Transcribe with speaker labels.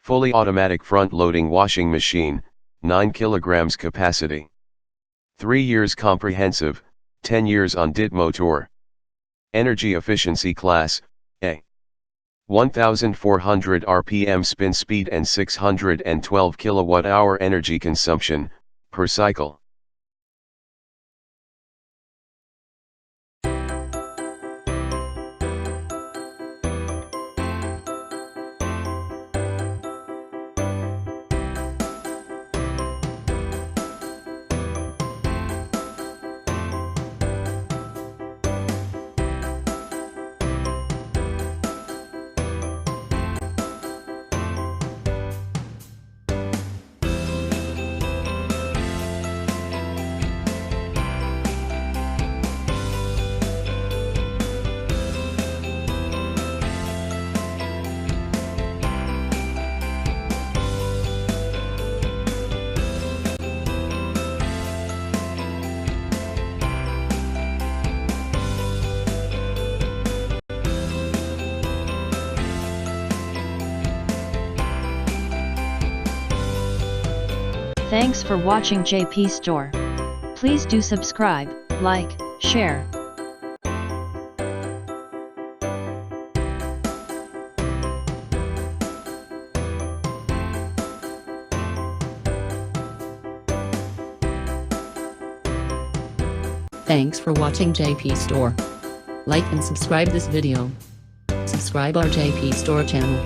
Speaker 1: Fully automatic front-loading washing machine, 9 kilograms capacity. 3 years comprehensive, 10 years on DIT motor. Energy efficiency class, A. 1400 RPM spin speed and 612 kWh energy consumption, per cycle.
Speaker 2: Thanks for watching JP Store. Please do subscribe, like, share.
Speaker 3: Thanks for watching JP Store. Like and subscribe this video. Subscribe our JP Store channel.